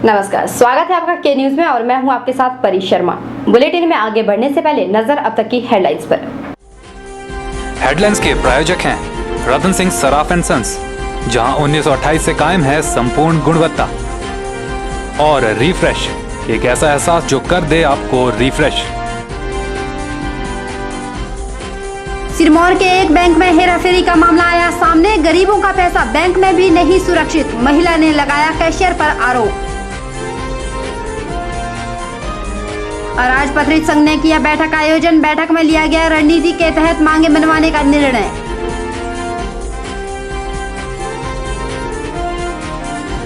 नमस्कार, स्वागत है आपका के न्यूज में और मैं हूं आपके साथ परी शर्मा। बुलेटिन में आगे बढ़ने से पहले नजर अब तक की हेडलाइंस पर। हेडलाइंस के प्रायोजक हैं रतन सिंह सराफ एंड सन्स, जहां 1928 से कायम है संपूर्ण गुणवत्ता। और रिफ्रेश, एक ऐसा एहसास जो कर दे आपको रिफ्रेश। सिरमौर के एक बैंक में हेराफेरी का मामला आया सामने। गरीबों का पैसा बैंक में भी नहीं सुरक्षित, महिला ने लगाया कैशियर पर आरोप। अराज पत्रित संघ ने किया बैठक आयोजन। बैठक में लिया गया रणनीति के तहत मांगे मनवाने का निर्णय।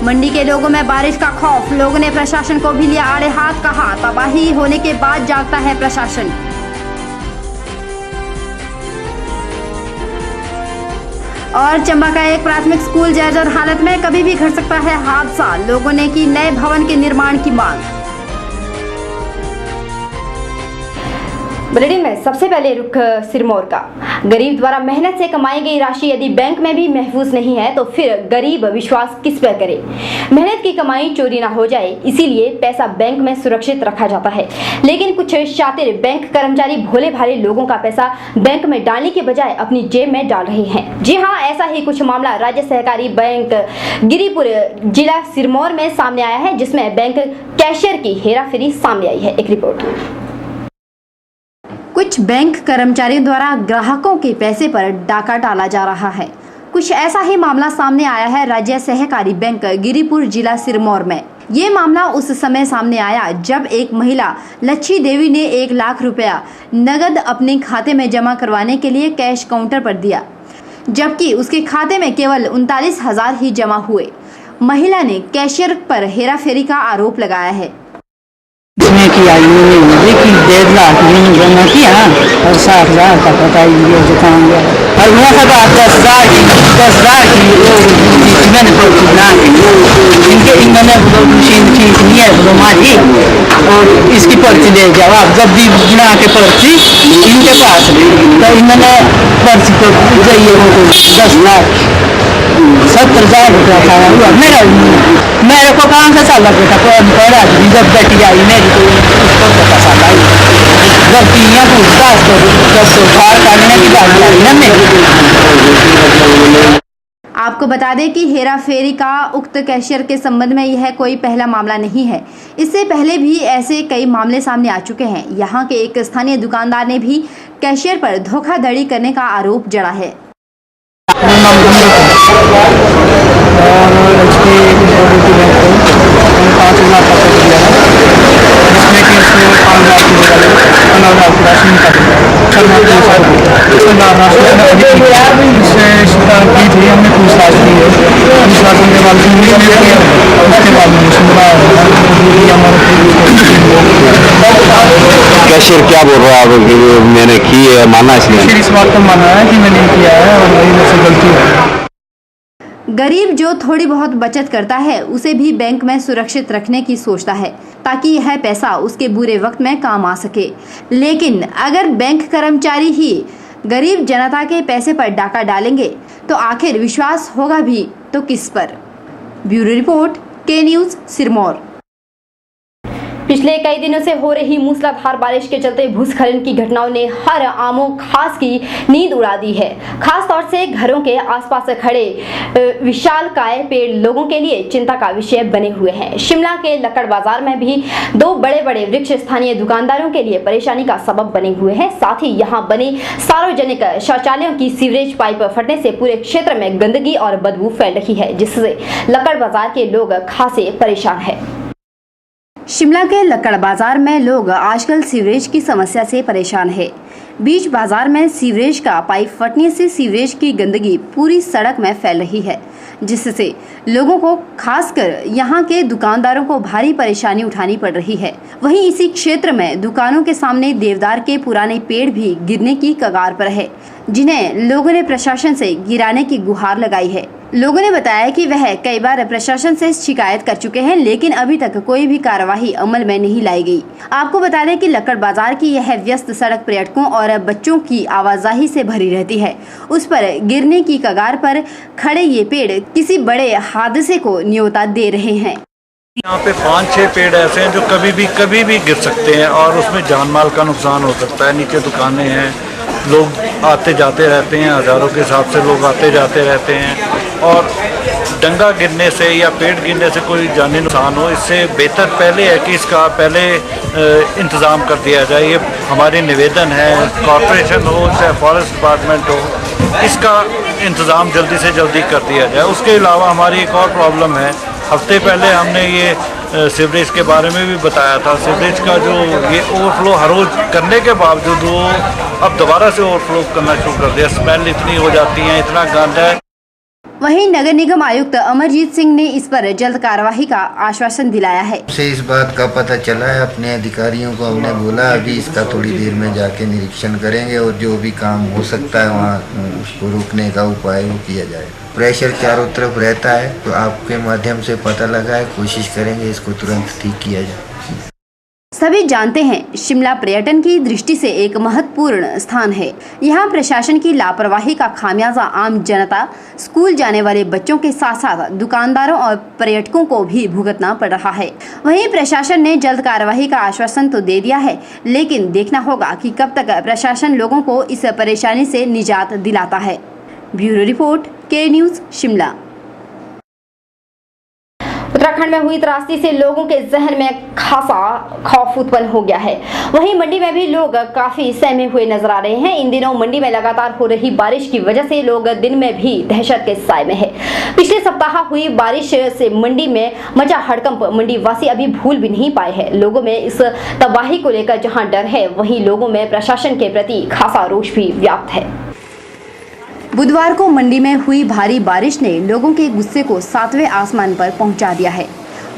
मंडी के लोगों में बारिश का खौफ, लोगों ने प्रशासन को भी लिया आड़े हाथ। कहा तबाही होने के बाद जागता है प्रशासन। और चंबा का एक प्राथमिक स्कूल जर्जर हालत में, कभी भी घट सकता है हादसा। लोगों ने की नए भवन के निर्माण की मांग। बुलेटिन में सबसे पहले रुख सिरमौर का। गरीब द्वारा मेहनत से कमाई गई राशि यदि बैंक में भी महफूज नहीं है तो फिर गरीब विश्वास किस पर करे। मेहनत की कमाई चोरी ना हो जाए, इसीलिए पैसा बैंक में सुरक्षित रखा जाता है। लेकिन कुछ शातिर बैंक कर्मचारी भोले भाले लोगों का पैसा बैंक में डालने के बजाय अपनी जेब में डाल रहे हैं। जी हाँ, ऐसा ही कुछ मामला राज्य सहकारी बैंक गिरिपुर जिला सिरमौर में सामने आया है, जिसमें बैंक कैशियर की हेराफेरी सामने आई है। एक रिपोर्ट। कुछ बैंक कर्मचारियों द्वारा ग्राहकों के पैसे पर डाका डाला जा रहा है। कुछ ऐसा ही मामला सामने आया है राज्य सहकारी बैंक गिरिपुर जिला सिरमौर में। ये मामला उस समय सामने आया जब एक महिला लच्छी देवी ने 1 लाख रुपया नगद अपने खाते में जमा करवाने के लिए कैश काउंटर पर दिया, जबकि उसके खाते में केवल 39,000 ही जमा हुए। महिला ने कैशियर पर हेराफेरी का आरोप लगाया है। इसमें किया इन्होंने मुझे कि 1.5 लाख जमा किया और 60,000 का पता ही दिया दुकान गया और मैं सब 10,000 की मैंने पर्ची बना इनके इन्होंने मशीन ठीक नहीं है हमारी और इसकी पर्ची ले जाओ आप। जब भी बना के पर्ची इनके पास तो इन्होंने पर्ची को जाइए वो 10 लाख 70,000 रुपया खाया हुआ मेरे को कहाँ से साल बेटा पड़ा जब बेटी आई मेरी तो उसको पता साल आई जब यहाँ पूछताछ तो 10 बार काटने की बात आई ना मेरी। आपको बता दें कि हेराफेरी का उक्त कैशियर के संबंध में यह कोई पहला मामला नहीं है। इससे पहले भी ऐसे कई मामले सामने आ चुके हैं। यहाँ के एक स्थानीय दुकानदार ने भी कैशियर पर धोखाधड़ी करने का आरोप जड़ा है। कैशियर क्या बोल रहा है कि मैंने की है, माना इसलिए इस बात को माना है कि मैंने किया है और मेरी मुझसे गलती है। गरीब जो थोड़ी बहुत बचत करता है उसे भी बैंक में सुरक्षित रखने की सोचता है ताकि यह पैसा उसके बुरे वक्त में काम आ सके। लेकिन अगर बैंक कर्मचारी ही गरीब जनता के पैसे पर डाका डालेंगे तो आखिर विश्वास होगा भी तो किस पर। ब्यूरो रिपोर्ट, के न्यूज सिरमौर। पिछले कई दिनों से हो रही मूसलाधार बारिश के चलते भूस्खलन की घटनाओं ने हर आमो खास की नींद उड़ा दी है। खास तौर से घरों के आसपास खड़े विशालकाय पेड़ लोगों के लिए चिंता का विषय बने हुए हैं। शिमला के लक्कड़ बाजार में भी 2 बड़े-बड़े वृक्ष स्थानीय दुकानदारों के लिए परेशानी का सबब बने हुए हैं। साथ ही यहाँ बने सार्वजनिक शौचालयों की सीवरेज पाइप फटने से पूरे क्षेत्र में गंदगी और बदबू फैल रही है, जिससे लक्कड़ बाजार के लोग खासे परेशान है। शिमला के लक्कड़ बाजार में लोग आजकल सीवरेज की समस्या से परेशान है। बीच बाजार में सीवरेज का पाइप फटने से सीवरेज की गंदगी पूरी सड़क में फैल रही है, जिससे लोगों को खासकर यहाँ के दुकानदारों को भारी परेशानी उठानी पड़ रही है। वहीं इसी क्षेत्र में दुकानों के सामने देवदार के पुराने पेड़ भी गिरने की कगार पर है, जिन्हें लोगों ने प्रशासन से गिराने की गुहार लगाई है। लोगों ने बताया कि वह कई बार प्रशासन से शिकायत कर चुके हैं, लेकिन अभी तक कोई भी कार्यवाही अमल में नहीं लाई गई। आपको बता दें कि लक्कड़ बाजार की यह व्यस्त सड़क पर्यटकों और बच्चों की आवाजाही से भरी रहती है। उस पर गिरने की कगार पर खड़े ये पेड़ किसी बड़े हादसे को न्योता दे रहे हैं। यहाँ पे 5-6 पेड़ ऐसे हैं जो कभी भी गिर सकते हैं और उसमें जान माल का नुकसान हो सकता है। नीचे दुकानें हैं, लोग आते जाते रहते हैं, हज़ारों के हिसाब से लोग आते जाते रहते हैं और डंगा गिरने से या पेड़ गिरने से कोई जानी नुकसान हो, इससे बेहतर पहले है कि इसका पहले इंतज़ाम कर दिया जाए। ये हमारी निवेदन है, कॉरपोरेशन हो चाहे फॉरेस्ट डिपार्टमेंट हो, इसका इंतज़ाम जल्दी से जल्दी कर दिया जाए। उसके अलावा हमारी एक और प्रॉब्लम है, हफ्ते पहले हमने ये सीवरेज के बारे में भी बताया था। सीवरेज का जो ये ओवरफ्लो हर रोज़ करने के बावजूद वो अब दोबारा से ओवरफ्लो करना शुरू कर दिया। स्मेल इतनी हो जाती है, इतना गंद है। वहीं नगर निगम आयुक्त अमरजीत सिंह ने इस पर जल्द कार्यवाही का आश्वासन दिलाया है। से इस बात का पता चला है, अपने अधिकारियों को हमने बोला अभी इसका थोड़ी देर में जाके निरीक्षण करेंगे और जो भी काम हो सकता है वहाँ उसको रोकने का उपाय वो किया जाएगा। प्रेशर चारों तरफ रहता है तो आपके माध्यम से पता लगा है, कोशिश करेंगे इसको तुरंत ठीक किया जाए। सभी जानते हैं शिमला पर्यटन की दृष्टि से एक महत्वपूर्ण स्थान है। यहाँ प्रशासन की लापरवाही का खामियाजा आम जनता, स्कूल जाने वाले बच्चों के साथ साथ दुकानदारों और पर्यटकों को भी भुगतना पड़ रहा है। वहीं प्रशासन ने जल्द कार्यवाही का आश्वासन तो दे दिया है, लेकिन देखना होगा कि कब तक प्रशासन लोगों को इस परेशानी से निजात दिलाता है। ब्यूरो रिपोर्ट, के न्यूज़, शिमला। उत्तराखंड में हुई त्रासदी से लोगों के जहन में खासा खौफ उत्पन्न हो गया है। वहीं मंडी में भी लोग काफी सहमे हुए नजर आ रहे हैं। इन दिनों मंडी में लगातार हो रही बारिश की वजह से लोग दिन में भी दहशत के साए में हैं। पिछले सप्ताह हुई बारिश से मंडी में मचा हड़कंप मंडी वासी अभी भूल भी नहीं पाए हैं। लोगों में इस तबाही को लेकर जहां डर है, वहीं लोगों में प्रशासन के प्रति खासा रोष भी व्याप्त है। बुधवार को मंडी में हुई भारी बारिश ने लोगों के गुस्से को 7वें आसमान पर पहुंचा दिया है।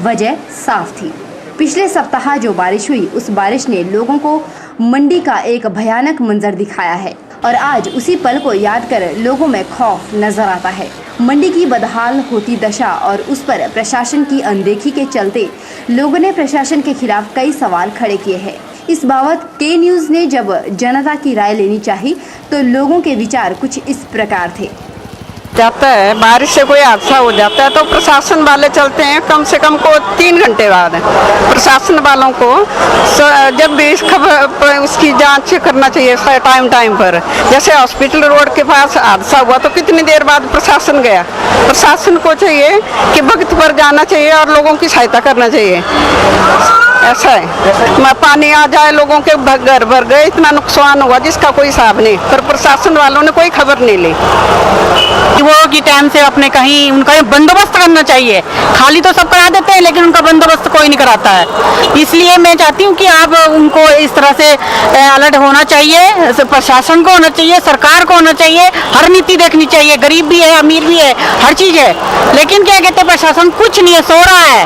वजह साफ थी, पिछले सप्ताह जो बारिश हुई उस बारिश ने लोगों को मंडी का एक भयानक मंजर दिखाया है और आज उसी पल को याद कर लोगों में खौफ नजर आता है। मंडी की बदहाल होती दशा और उस पर प्रशासन की अनदेखी के चलते लोगों ने प्रशासन के खिलाफ कई सवाल खड़े किए हैं। इस बाबत के न्यूज़ ने जब जनता की राय लेनी चाहिए तो लोगों के विचार कुछ इस प्रकार थे। जाता है बारिश से कोई हादसा हो जाता है तो प्रशासन वाले चलते हैं कम से कम को 3 घंटे बाद। प्रशासन वालों को जब भी इस खबर उसकी जांच करना चाहिए टाइम पर। जैसे हॉस्पिटल रोड के पास हादसा हुआ तो कितनी देर बाद प्रशासन गया। प्रशासन को चाहिए कि वक्त पर जाना चाहिए और लोगों की सहायता करना चाहिए। ऐसा है, पानी आ जाए, लोगों के घर भर गए, इतना नुकसान हुआ जिसका कोई हिसाब नहीं, पर प्रशासन वालों ने कोई खबर नहीं ली। वो की टाइम से अपने कहीं उनका बंदोबस्त करना चाहिए। खाली तो सब करा देते हैं लेकिन उनका बंदोबस्त कोई नहीं कराता है। इसलिए मैं चाहती हूँ कि आप उनको इस तरह से अलर्ट होना चाहिए, प्रशासन को होना चाहिए, सरकार को होना चाहिए, हर नीति देखनी चाहिए। गरीब भी है, अमीर भी है, हर चीज है, लेकिन क्या कहते हैं प्रशासन कुछ नहीं है, सो रहा है,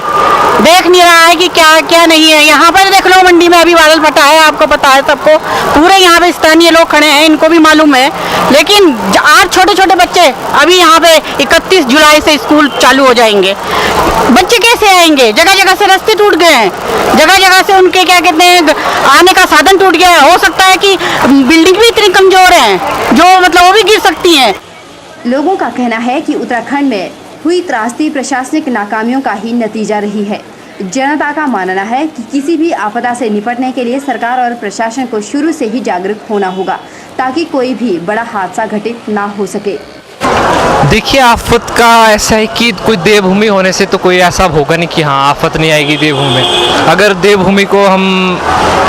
देख नहीं रहा है कि क्या क्या नहीं है। यहाँ पर देख लो मंडी में अभी बादल फटा है, आपको पता है सबको, पूरे यहाँ पे स्थानीय लोग खड़े हैं, इनको भी मालूम है। लेकिन आज छोटे छोटे बच्चे अभी यहाँ पे 31 जुलाई से स्कूल चालू हो जाएंगे, बच्चे कैसे आएंगे? जगह जगह से रास्ते टूट गए हैं, जगह जगह से उनके क्या कहते हैं आने का साधन टूट गया है। हो सकता है कि बिल्डिंग भी इतनी कमजोर है जो मतलब वो भी गिर सकती हैं। लोगों का कहना है कि उत्तराखंड में हुई त्रासदी प्रशासनिक नाकामियों का ही नतीजा रही है। जनता का मानना है कि किसी भी आपदा से निपटने के लिए सरकार और प्रशासन को शुरू से ही जागरूक होना होगा ताकि कोई भी बड़ा हादसा घटित ना हो सके। देखिए, आफत का ऐसा है कि कोई देवभूमि होने से तो कोई ऐसा होगा नहीं कि हाँ आफत नहीं आएगी देवभूमि। अगर देवभूमि को हम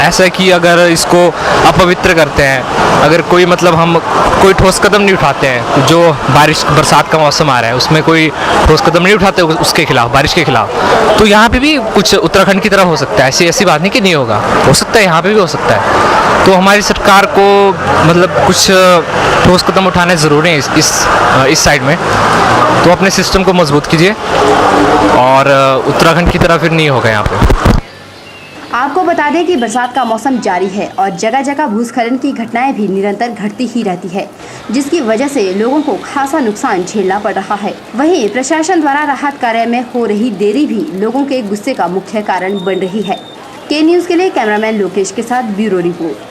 ऐसा कि अगर इसको अपवित्र करते हैं, अगर कोई मतलब हम कोई ठोस कदम नहीं उठाते हैं, जो बरसात का मौसम आ रहा है उसमें कोई ठोस कदम नहीं उठाते उसके खिलाफ, बारिश के खिलाफ, तो यहाँ पे भी कुछ उत्तराखंड की तरह हो सकता है। ऐसी बात नहीं कि नहीं होगा, हो सकता है, यहाँ पे भी हो सकता है। तो हमारी सरकार को मतलब कुछ ठोस कदम उठाने ज़रूरी है इस साइड में। तो अपने सिस्टम को मजबूत कीजिए और उत्तराखंड की तरह फिर नहीं होगा यहाँ पे। आपको बता दें कि बरसात का मौसम जारी है और जगह जगह भूस्खलन की घटनाएं भी निरंतर घटती ही रहती है, जिसकी वजह से लोगों को खासा नुकसान झेलना पड़ रहा है। वहीं प्रशासन द्वारा राहत कार्य में हो रही देरी भी लोगों के गुस्से का मुख्य कारण बन रही है। के न्यूज़ के लिए कैमरामैन लोकेश के साथ ब्यूरो रिपोर्ट।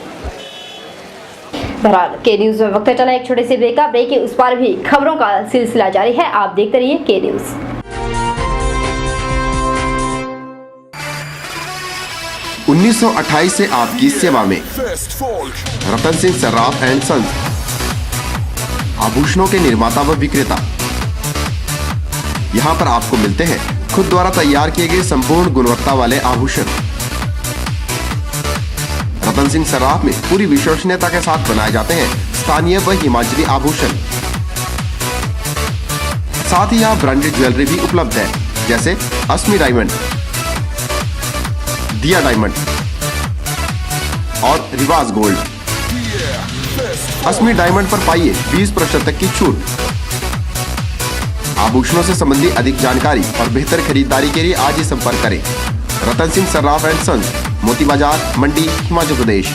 बहरहाल के न्यूज़ में वक्त चला एक छोटे से ब्रेक का। ब्रेक के उस पार भी खबरों का सिलसिला जारी है, आप देखते रहिए के न्यूज़। 1928 से आपकी सेवा में रतन सिंह सर्राफ एंड सन्स, आभूषणों के निर्माता व विक्रेता। यहाँ पर आपको मिलते हैं खुद द्वारा तैयार किए गए संपूर्ण गुणवत्ता वाले आभूषण। रतन सिंह सर्राफ में पूरी विश्वसनीयता के साथ बनाए जाते हैं स्थानीय व हिमाचली आभूषण। साथ ही यहाँ ब्रांडेड ज्वेलरी भी उपलब्ध है, जैसे अस्मी डायमंड, दिया डायमंड और रिवाज गोल्ड। अस्मी डायमंड पर पाइए 20% तक की छूट। आभूषणों से संबंधी अधिक जानकारी और बेहतर खरीदारी के लिए आज ही संपर्क करें। रतन सिंह सर्राफ एंड सन्स, मोती बाजार, मंडी, हिमाचल प्रदेश।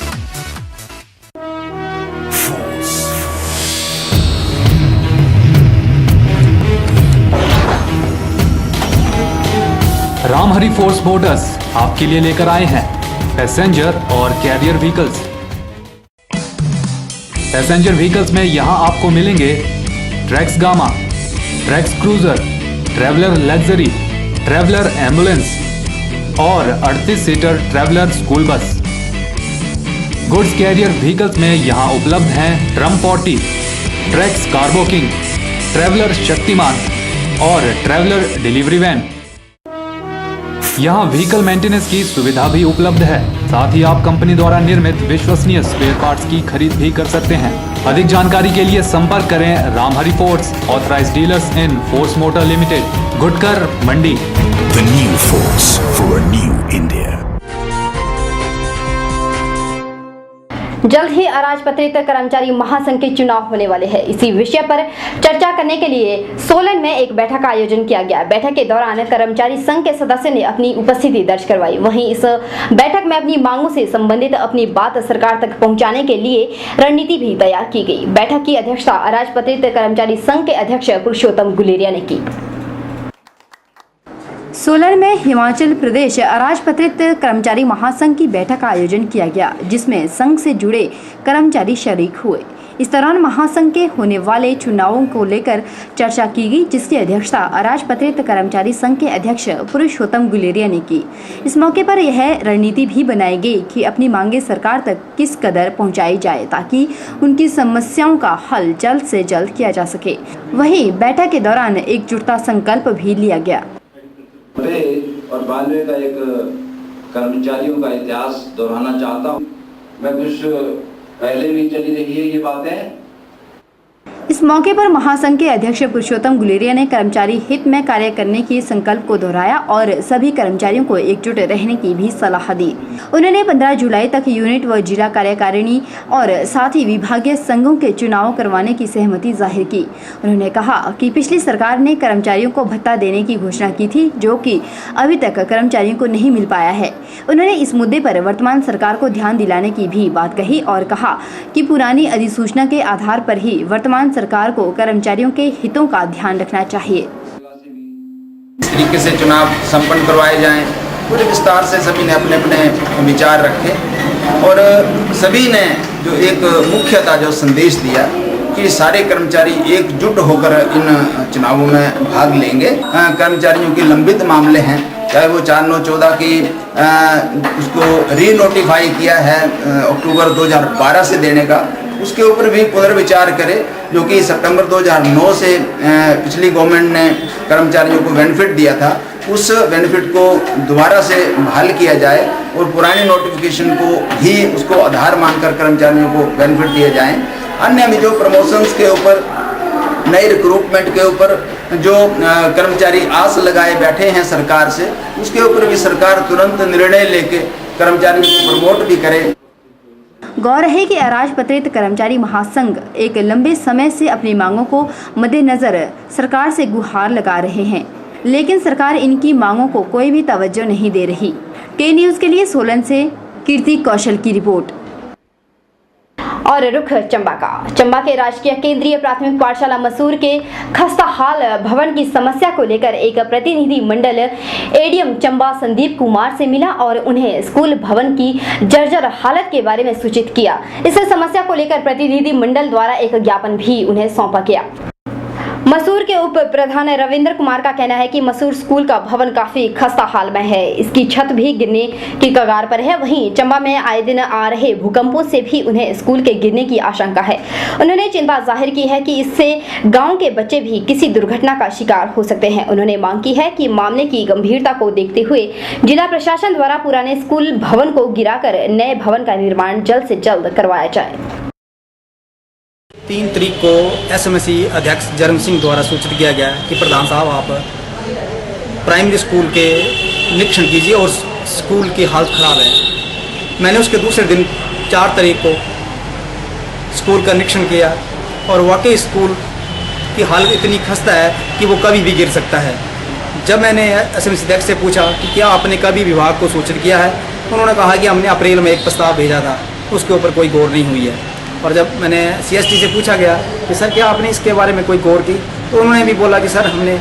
रामहरि फोर्स मोटर्स आपके लिए लेकर आए हैं पैसेंजर और कैरियर व्हीकल्स। पैसेंजर व्हीकल्स में यहां आपको मिलेंगे Trax Gama, Trax Cruiser, Traveller Luxury, Traveller Ambulance और 38 seater Traveller school bus. Goods carrier vehicles में यहां उपलब्ध हैं Trump 40, Trax Cargo King, Traveller Shaktiman और ट्रैवलर डिलीवरी वैन। यहाँ व्हीकल मेंटेनेंस की सुविधा भी उपलब्ध है। साथ ही आप कंपनी द्वारा निर्मित विश्वसनीय स्पेयर पार्ट्स की खरीद भी कर सकते हैं। अधिक जानकारी के लिए संपर्क करें Ramhari force, authorised dealers in force motor limited, गुडकर, Mandi. The new force for a new India. जल्द ही अराजपत्रित कर्मचारी महासंघ के चुनाव होने वाले हैं। इसी विषय पर चर्चा करने के लिए सोलन में एक बैठक का आयोजन किया गया। बैठक के दौरान कर्मचारी संघ के सदस्य ने अपनी उपस्थिति दर्ज करवाई। वहीं इस बैठक में अपनी मांगों से संबंधित अपनी बात सरकार तक पहुंचाने के लिए रणनीति भी तैयार की गई। बैठक की अध्यक्षता अराजपत्रित कर्मचारी संघ के अध्यक्ष पुरुषोत्तम गुलेरिया ने की। सोलन में हिमाचल प्रदेश अराजपत्रित कर्मचारी महासंघ की बैठक का आयोजन किया गया, जिसमें संघ से जुड़े कर्मचारी शरीक हुए। इस दौरान महासंघ के होने वाले चुनावों को लेकर चर्चा की गई, जिसकी अध्यक्षता अराजपत्रित कर्मचारी संघ के अध्यक्ष पुरुषोत्तम गुलेरिया ने की। इस मौके पर यह रणनीति भी बनाई गई कि अपनी मांगे सरकार तक किस कदर पहुंचाई जाए ताकि उनकी समस्याओं का हल जल्द से जल्द किया जा सके। वहीं बैठक के दौरान एकजुटता संकल्प भी लिया गया। और बालवे का एक कर्मचारियों का इतिहास दोहराना चाहता हूँ। मैं कुछ पहले भी चली रही है ये बातें। इस मौके पर महासंघ के अध्यक्ष पुरुषोत्तम गुलेरिया ने कर्मचारी हित में कार्य करने के संकल्प को दोहराया और सभी कर्मचारियों को एकजुट रहने की भी सलाह दी। उन्होंने 15 जुलाई तक यूनिट व जिला कार्यकारिणी और साथ ही विभागीय संघों के चुनाव करवाने की सहमति जाहिर की। उन्होंने कहा कि पिछली सरकार ने कर्मचारियों को भत्ता देने की घोषणा की थी, जो कि अभी तक कर्मचारियों को नहीं मिल पाया है। उन्होंने इस मुद्दे पर वर्तमान सरकार को ध्यान दिलाने की भी बात कही और कहा कि पुरानी अधिसूचना के आधार पर ही वर्तमान सरकार को कर्मचारियों के हितों का ध्यान रखना चाहिए। इस तरीके से चुनाव संपन्न करवाए जाएं, पूरे विस्तार से सभी ने अपने अपने विचार रखे और सभी ने जो एक मुख्यतः जो संदेश दिया कि सारे कर्मचारी एकजुट होकर इन चुनावों में भाग लेंगे। कर्मचारियों के लंबित मामले हैं, चाहे वो 4914 की उसको रीनोटिफाई किया है अक्टूबर 2012 से देने का, उसके ऊपर भी पुनर्विचार करें, जो कि सितंबर 2009 से पिछली गवर्नमेंट ने कर्मचारियों को बेनिफिट दिया था, उस बेनिफिट को दोबारा से बहाल किया जाए और पुरानी नोटिफिकेशन को ही उसको आधार मानकर कर्मचारियों को बेनिफिट दिए जाएं। अन्य भी जो प्रमोशंस के ऊपर, नई रिक्रूटमेंट के ऊपर जो कर्मचारी आस लगाए बैठे हैं सरकार से, उसके ऊपर भी सरकार तुरंत निर्णय लेके कर्मचारियों को प्रमोट भी करे। गौर है कि अराजपत्रित कर्मचारी महासंघ एक लंबे समय से अपनी मांगों को मद्देनजर सरकार से गुहार लगा रहे हैं, लेकिन सरकार इनकी मांगों को कोई भी तवज्जो नहीं दे रही। के न्यूज़ के लिए सोलन से कीर्ति कौशल की रिपोर्ट। और रुख चंबा का। चंबा के राजकीय केंद्रीय प्राथमिक पाठशाला मसूर के खस्ता हाल भवन की समस्या को लेकर एक प्रतिनिधि मंडल एडीएम चंबा संदीप कुमार से मिला और उन्हें स्कूल भवन की जर्जर हालत के बारे में सूचित किया। इस समस्या को लेकर प्रतिनिधि मंडल द्वारा एक ज्ञापन भी उन्हें सौंपा गया। मसूर के उप प्रधान रविंद्र कुमार का कहना है कि मसूर स्कूल का भवन काफी खस्ता हाल में है, इसकी छत भी गिरने की कगार पर है। वहीं चंबा में आए दिन आ रहे भूकंपों से भी उन्हें स्कूल के गिरने की आशंका है। उन्होंने चिंता जाहिर की है कि इससे गांव के बच्चे भी किसी दुर्घटना का शिकार हो सकते हैं। उन्होंने मांग की है कि मामले की गंभीरता को देखते हुए जिला प्रशासन द्वारा पुराने स्कूल भवन को गिराकर नए भवन का निर्माण जल्द से जल्द करवाया जाए। 3 तारीख को एसएमसी अध्यक्ष जर्म सिंह द्वारा सूचित किया गया कि प्रधान साहब आप प्राइमरी स्कूल के निरीक्षण कीजिए और स्कूल की हालत ख़राब है। मैंने उसके दूसरे दिन 4 तारीख को स्कूल का निरीक्षण किया और वाकई स्कूल की हालत इतनी खस्ता है कि वो कभी भी गिर सकता है। जब मैंने एसएमसी अध्यक्ष से पूछा कि क्या आपने कभी विभाग को सूचित किया है, उन्होंने कहा कि हमने अप्रैल में एक प्रस्ताव भेजा था, उसके ऊपर कोई गौर नहीं हुई है। और जब मैंने सीएसटी से पूछा गया कि सर क्या आपने इसके बारे में कोई गौर की, तो उन्होंने भी बोला कि सर हमने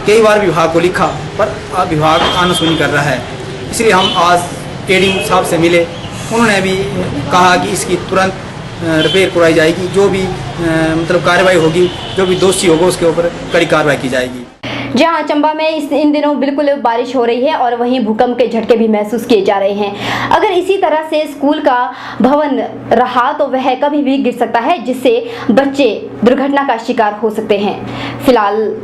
कई बार विभाग को लिखा पर विभाग आनासुनी कर रहा है। इसलिए हम आज एडीएम साहब से मिले, उन्होंने भी कहा कि इसकी तुरंत रिपेयर कराई जाएगी, जो भी मतलब कार्रवाई होगी, जो भी दोषी होगा उसके ऊपर कड़ी कार्रवाई की जाएगी। जहां चंबा में इन दिनों बिल्कुल बारिश हो रही है और वहीं भूकंप के झटके भी महसूस किए जा रहे हैं। अगर इसी तरह से स्कूल का भवन रहा तो वह कभी भी गिर सकता है, जिससे बच्चे दुर्घटना का शिकार हो सकते हैं। फिलहाल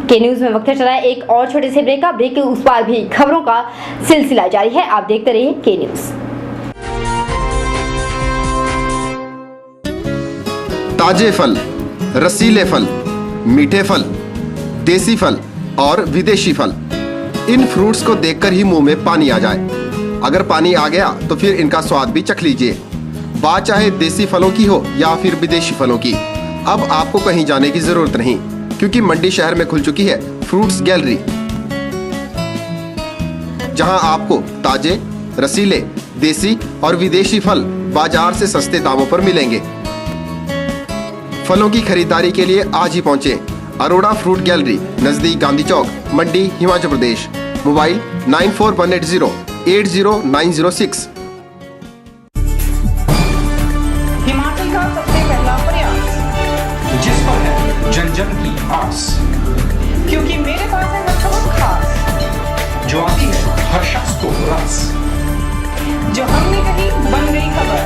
के न्यूज में वक्त चला है एक और छोटे से ब्रेक का। ब्रेक के उस पार भी खबरों का सिलसिला जारी है। आप देखते रहिए के न्यूज। ताजे फल, रसीले फल, मीठे फल, देसी फल और विदेशी फल, इन फ्रूट्स को देखकर ही मुंह में पानी आ जाए। अगर पानी आ गया तो फिर इनका स्वाद भी चख लीजिए। बात चाहे देसी फलों की हो या फिर विदेशी फलों की, अब आपको कहीं जाने की जरूरत नहीं, क्योंकि मंडी शहर में खुल चुकी है फ्रूट्स गैलरी, जहां आपको ताजे, रसीले, देसी और विदेशी फल बाजार से सस्ते दामों पर मिलेंगे। फलों की खरीदारी के लिए आज ही पहुंचे अरोड़ा फ्रूट गैलरी, नजदीक गांधी चौक, मंडी, हिमाचल प्रदेश। मोबाइल 9418080906। हिमाचल का सबसे पहला प्रयास, जिस पर है जन जन की आस, क्योंकि मेरे पास है बहुत खास, जो आती है हर शख्स को रस, जो हमने कही बन गई खबर,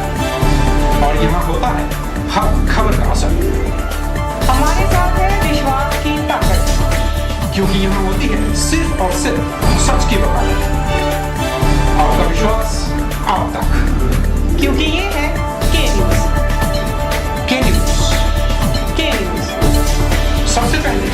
और यहाँ होता है हर खबर का असर। हमारे साथ है विश्वास की ताकत, क्योंकि यहाँ होती है सिर्फ और सिर्फ सच की वकालत। आपका विश्वास आप तक, क्योंकि ये है के न्यूज। के न्यूज, के न्यूज, सबसे पहले।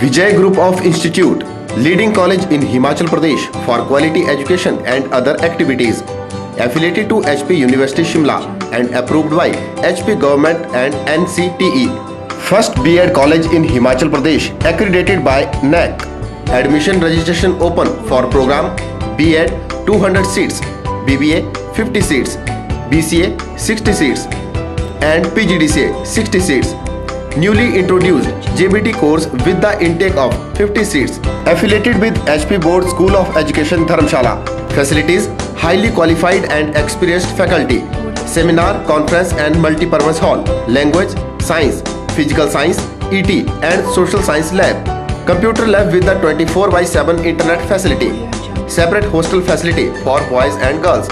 Vijay Group of Institute, leading college in Himachal Pradesh for quality education and other activities, affiliated to HP University Shimla and approved by HP Government and NCTE. First B.Ed college in Himachal Pradesh, accredited by NAC. Admission registration open for program B.Ed 200 seats, BBA 50 seats, BCA 60 seats and PGDCA 60 seats. Newly introduced JBT course with the intake of 50 seats. Affiliated with HP Board School of Education Dharamshala. Facilities: highly qualified and experienced faculty. Seminar, conference and multi-purpose hall. Language, science, physical science, ET and social science lab. Computer lab with the 24/7 internet facility. Separate hostel facility for boys and girls.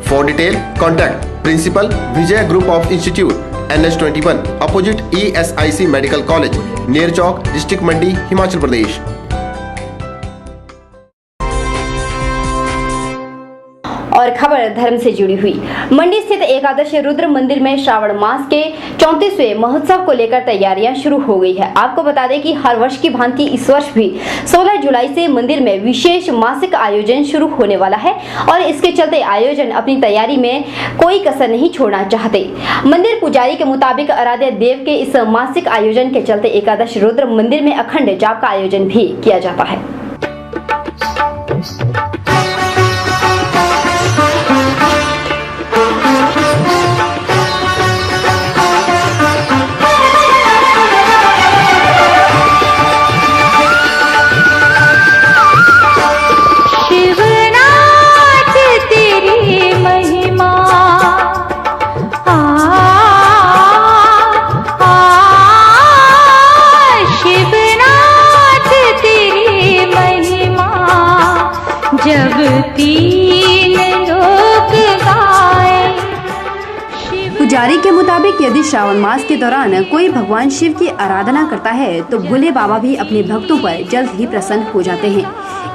For detail, contact Principal Vijay Group of Institute, NH21, opposite ESIC Medical College, near Chowk, District Mandi, Himachal Pradesh. और खबर धर्म से जुड़ी हुई। मंडी स्थित एकादश रुद्र मंदिर में श्रावण मास के 34वें महोत्सव को लेकर तैयारियां शुरू हो गई है। आपको बता दें कि हर वर्ष की भांति इस वर्ष भी 16 जुलाई से मंदिर में विशेष मासिक आयोजन शुरू होने वाला है और इसके चलते आयोजन अपनी तैयारी में कोई कसर नहीं छोड़ना चाहते। मंदिर पुजारी के मुताबिक आराध्य देव के इस मासिक आयोजन के चलते एकादश रुद्र मंदिर में अखंड जाप का आयोजन भी किया जाता है। शिवनाथ तेरी महिमा यदि श्रावण मास के दौरान कोई भगवान शिव की आराधना करता है तो भोले बाबा भी अपने भक्तों पर जल्द ही प्रसन्न हो जाते हैं।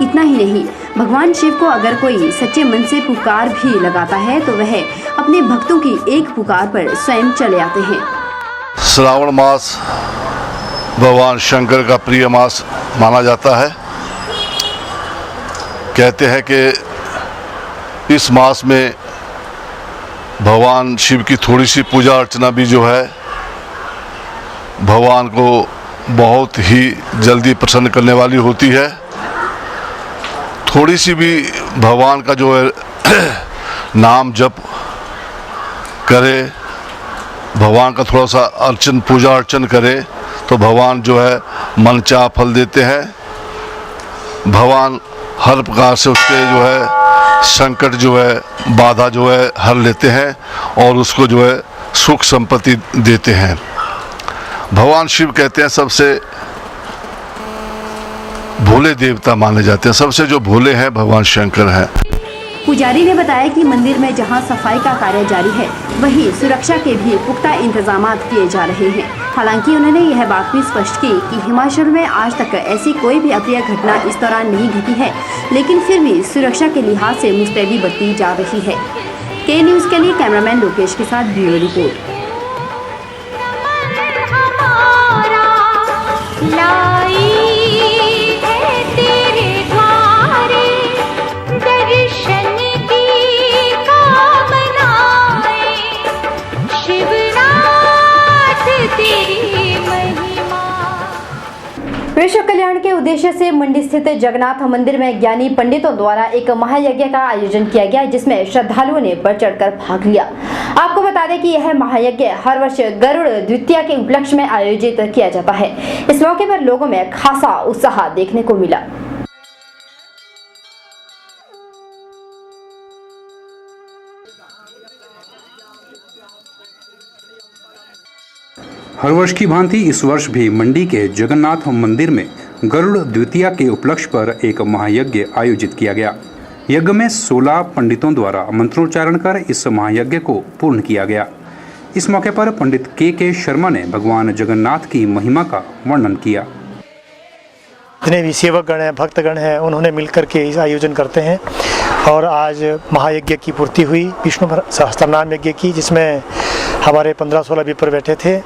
इतना ही नहीं, भगवान शिव को अगर कोई सच्चे मन से पुकार भी लगाता है तो वह अपने भक्तों की एक पुकार पर स्वयं चले आते हैं। श्रावण मास भगवान शंकर का प्रिय मास माना जाता है। कहते हैं कि इस मास में भगवान शिव की थोड़ी सी पूजा अर्चना भी जो है भगवान को बहुत ही जल्दी प्रसन्न करने वाली होती है। थोड़ी सी भी भगवान का जो है नाम जप करे, भगवान का थोड़ा सा अर्चन पूजा अर्चन करे तो भगवान जो है मनचाहा फल देते हैं। भगवान हर प्रकार से उसके जो है संकट जो है बाधा जो है हर लेते हैं और उसको जो है सुख संपत्ति देते हैं। भगवान शिव कहते हैं सबसे भोले देवता माने जाते हैं। सबसे जो भोले हैं भगवान शंकर हैं। पुजारी ने बताया कि मंदिर में जहां सफाई का कार्य जारी है वहीं सुरक्षा के भी पुख्ता इंतजाम किए जा रहे हैं। हालांकि उन्होंने यह बात भी स्पष्ट की कि हिमाचल में आज तक ऐसी कोई भी अप्रिय घटना इस दौरान नहीं घटी है, लेकिन फिर भी सुरक्षा के लिहाज से मुस्तैदी बरती जा रही है। के न्यूज़ के लिए कैमरामैन लोकेश के साथ ब्यूरो रिपोर्ट। विश्व कल्याण के उद्देश्य से मंडी स्थित जगन्नाथ मंदिर में ज्ञानी पंडितों द्वारा एक महायज्ञ का आयोजन किया गया, जिसमें श्रद्धालुओं ने बढ़ चढ़कर भाग लिया। आपको बता दें कि यह महायज्ञ हर वर्ष गरुड़ द्वितीया के उपलक्ष्य में आयोजित किया जाता है। इस मौके पर लोगों में खासा उत्साह देखने को मिला। हर वर्ष की भांति इस वर्ष भी मंडी के जगन्नाथ मंदिर में गरुड़ द्वितीया के उपलक्ष्य पर एक महायज्ञ आयोजित किया गया। यज्ञ में 16 पंडितों द्वारा मंत्रोच्चारण कर इस महायज्ञ को पूर्ण किया गया। इस मौके पर पंडित के शर्मा ने भगवान जगन्नाथ की महिमा का वर्णन किया। जितने भी सेवकगण हैं, भक्तगण हैं, उन्होंने मिलकर के इस आयोजन करते हैं और आज महायज्ञ की पूर्ति हुई विष्णु सहस्त्रनाम यज्ञ की, जिसमें हमारे 15-16 विप्र बैठे थे।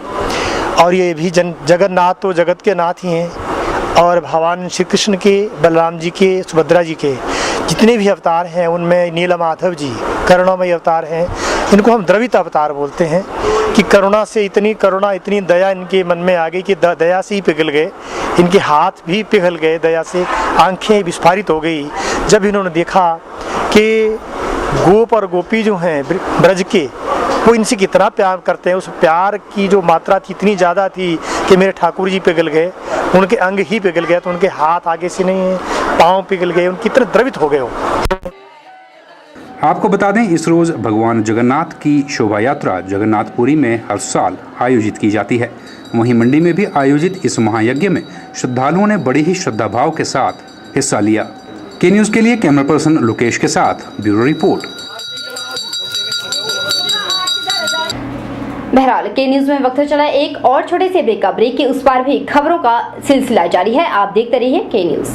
और ये भी जगन्नाथ तो जगत के नाथ ही हैं और भगवान श्री कृष्ण के, बलराम जी के, सुभद्रा जी के जितने भी अवतार हैं उनमें नीलमाधव जी करुणामय अवतार हैं। इनको हम द्रवित अवतार बोलते हैं कि करुणा से इतनी करुणा, इतनी दया इनके मन में आ गई कि दया से ही पिघल गए। इनके हाथ भी पिघल गए दया से, आंखें विस्फारित हो गई जब इन्होंने देखा कि गोप और गोपी जो हैं ब्रज के, वो इनसे कितना प्यार करते हैं। उस प्यार की जो मात्रा थी इतनी ज़्यादा थी कि मेरे ठाकुर जी पिघल गए, उनके अंग ही पिघल गए, तो उनके हाथ आगे से नहीं है, पाँव पिघल गए, उनके इतने द्रवित हो गए हो। आपको बता दें, इस रोज भगवान जगन्नाथ की शोभा यात्रा जगन्नाथपुरी में हर साल आयोजित की जाती है। वहीं मंडी में भी आयोजित इस महायज्ञ में श्रद्धालुओं ने बड़ी ही श्रद्धा भाव के साथ हिस्सा लिया। के न्यूज़ के लिए कैमरा पर्सन लोकेश के साथ ब्यूरो रिपोर्ट। बहरहाल के न्यूज में वक्त चला एक और छोटे से ब्रेक का। ब्रेक के उस पार भी खबरों का सिलसिला जारी है। आप देखते रहिए के न्यूज।